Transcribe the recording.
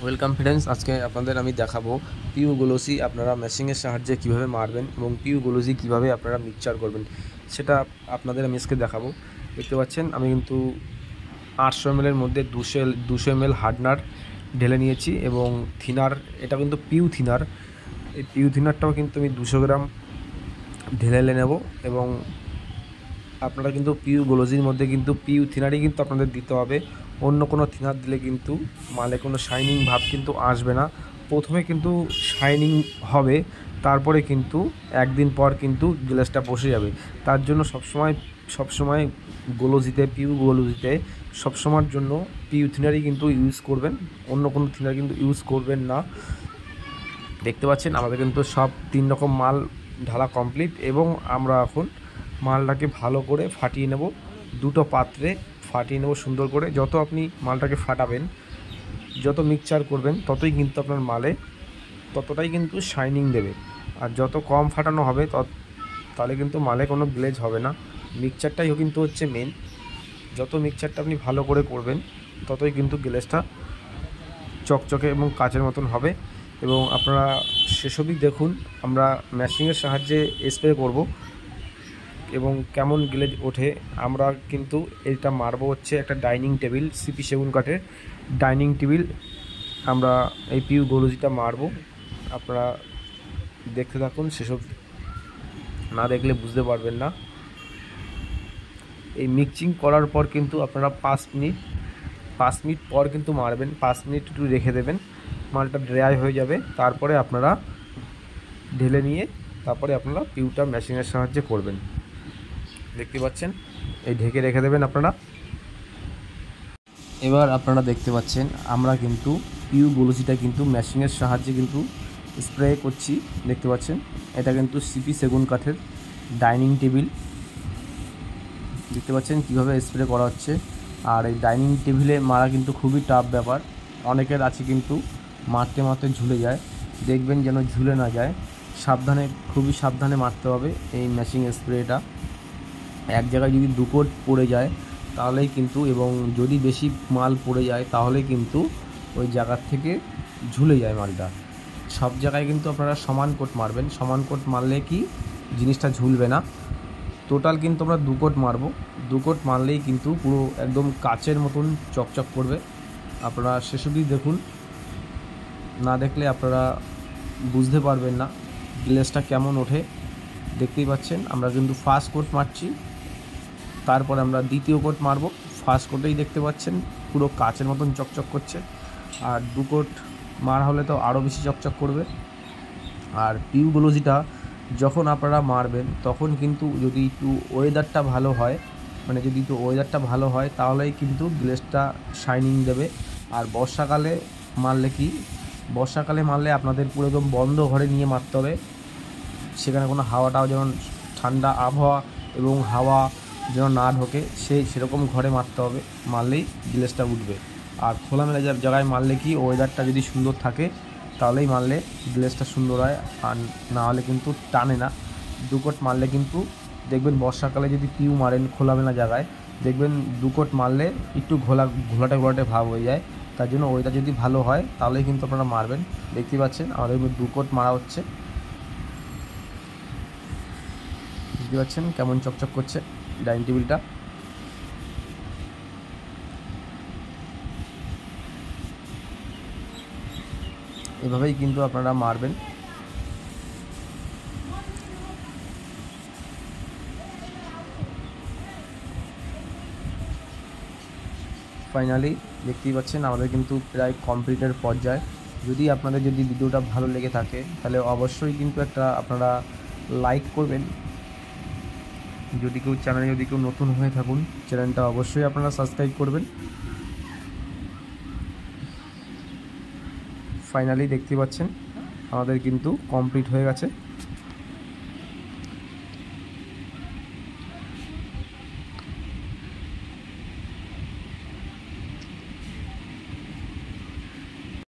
Welcome friends, আজকে আপনাদের আমি দেখাবো পিউ গ্লোসি আপনারা মেশিনের সাহায্যে কিভাবে মারবেন এবং পিউ গ্লোসি কিভাবে আপনারা মিক্সচার করবেন সেটা আপনাদের আমি আজকে দেখাবো। দেখতে পাচ্ছেন আমি কিন্তু 800 ml এর মধ্যে 200 ml হার্ডনার ঢেলে নিয়েছি এবং থিনার, এটা কিন্তু পিউ থিনার। এই পিউ থিনারটাও কিন্তু আমি 200 গ্রাম ঢেলে নেব এবং আপনারা কিন্তু পিউ গ্লোসির মধ্যে কিন্তু পিউ থিনারই কিন্তু আপনাদের দিতে হবে। অন্য কোনো থিনার দিলে কিন্তু মালে কোনো শাইনিং ভাব কিন্তু আসবে না। প্রথমে কিন্তু শাইনিং হবে, তারপরে কিন্তু একদিন পর কিন্তু গ্লেজটা বসে যাবে। তার জন্য সবসময় গ্লোসিতে, পিউ গ্লোসিতে সবসময়ের জন্য পিউ থিনারই কিন্তু ইউজ করবেন, অন্য কোনো থিনার কিন্তু ইউজ করবেন না। দেখতে পাচ্ছেন আমাদের কিন্তু সব 3 রকম মাল ঢালা কমপ্লিট এবং আমরা এখন মালটাকে ভালো করে ফাটিয়ে নেব। দুটো পাত্রে ফাটিয়ে নেব সুন্দর করে। যত আপনি মালটাকে ফাটাবেন, যত মিক্সচার করবেন, ততই কিন্তু আপনার মালে ততটাই কিন্তু শাইনিং দেবে। আর যত কম ফাটানো হবে তাহলে কিন্তু মালে কোনো গ্লেজ হবে না। মিক্সচারটাই কিন্তু হচ্ছে মেন। যত মিক্সচারটা আপনি ভালো করে করবেন ততই কিন্তু গ্লেজটা চকচকে এবং কাচের মতন হবে। এবং আপনারা সেসবই দেখুন, আমরা মেশিনের সাহায্যে স্প্রে করব এবং কেমন গ্লেজ ওঠে। আমরা কিন্তু এটা মারবো হচ্ছে একটা ডাইনিং টেবিল, সিপি সেগুন কাঠের ডাইনিং টেবিল। আমরা এই পিউ গ্লোসিটা মারবো, আপনারা দেখতে থাকুন, সেসব না দেখলে বুঝতে পারবেন না। এই মিক্সিং করার পর কিন্তু আপনারা 5 মিনিট পর কিন্তু মারবেন। 5 মিনিট একটু রেখে দেবেন, মালটা ড্রাই হয়ে যাবে। তারপরে আপনারা ঢেলে নিয়ে তারপরে আপনারা পিউটা মেশিনের সাহায্যে করবেন। দেখতে পাচ্ছেন এই ঢেকে রেখে দেবেন আপনারা। এবার আপনারা দেখতে পাচ্ছেন আমরা কিন্তু পিউ গ্লোসিটা কিন্তু মেশিনের সাহায্যে কিন্তু স্প্রে করছি। দেখতে পাচ্ছেন এটা কিন্তু সিপি সেগুন কাঠের ডাইনিং টেবিল। দেখতে পাচ্ছেন কীভাবে স্প্রে করা হচ্ছে। আর এই ডাইনিং টেবিলে মারা কিন্তু খুবই টাফ ব্যাপার। অনেকের আছে কিন্তু মারতে মারতে ঝুলে যায়, দেখবেন যেন ঝুলে না যায়। খুবই সাবধানে মারতে হবে এই মেশিন স্প্রেটা। এক জায়গায় যদি 2 কোট পড়ে যায় তাহলেই কিন্তু, এবং যদি বেশি মাল পড়ে যায় তাহলে কিন্তু ওই জায়গার থেকে ঝুলে যায় মালটা। সব জায়গায় কিন্তু আপনারা সমান কোট মারবেন। সমান কোট মারলে কি জিনিসটা ঝুলবে না। টোটাল কিন্তু আমরা 2 কোট মারবো। 2 কোট মারলেই কিন্তু পুরো একদম কাচের মতন চকচক করবে। আপনারা সেসবই দেখুন, না দেখলে আপনারা বুঝতে পারবেন না গ্লেজটা কেমন ওঠে। দেখতেই পাচ্ছেন আমরা কিন্তু ফার্স্ট কোট মারছি, তারপরে আমরা দ্বিতীয় কোট মারবো। ফার্স্ট কোটেই দেখতে পাচ্ছেন পুরো কাচের মতন চকচক করছে, আর 2 কোট মারা হলে তো আরও বেশি চকচক করবে। আর পিউ গ্লোসিটা যখন আপনারা মারবেন তখন কিন্তু যদি একটু ওয়েদারটা ভালো হয়, তাহলেই কিন্তু গ্লেজটা শাইনিং দেবে। আর বর্ষাকালে মারলে আপনাদের পুরো একদম বন্ধ ঘরে নিয়ে মারতে হবে। সেখানে কোনো হাওয়াটাও যেমন, ঠান্ডা আবহাওয়া এবং হাওয়া যেন না ঢোকে, সেরকম ঘরে মারতে হবে, মারলেই গ্লেজটা উঠবে। আর খোলামেলা জায়গায় মারলে কি, ওয়েদারটা যদি সুন্দর থাকে তাহলেই মারলে গ্লেজটা সুন্দর হয়, আর না হলে কিন্তু টানে না। 2 কোট মারলে কিন্তু দেখবেন, বর্ষাকালে যদি পিউ মারেন খোলামেলা জায়গায়, দেখবেন 2 কোট মারলে একটু ঘোলাটে ভাব হয়ে যায়। তার জন্য ওয়েদার যদি ভালো হয় তাহলেই কিন্তু আপনারা মারবেন। দেখতে পাচ্ছেন আমাদের 2 কোট মারা হচ্ছে। দেখতে পাচ্ছেন কেমন চকচক করছে ডাইনিং টেবিলটা। এভাবেই কিন্তু আপনারা মারবেন। ফাইনালি দেখতেই পাচ্ছেন আমাদের কিন্তু প্রায় কমপ্লিটের পর্যায়ে। যদি ভিডিওটা ভালো লেগে থাকে তাহলে অবশ্যই কিন্তু আপনারা লাইক করবেন। যদি কেউ নতুন হয়ে থাকুন, চ্যানেলটা অবশ্যই আপনারা সাবস্ক্রাইব করবেন। ফাইনালি দেখতে পাচ্ছেন আমাদের কিন্তু কমপ্লিট হয়ে গেছে।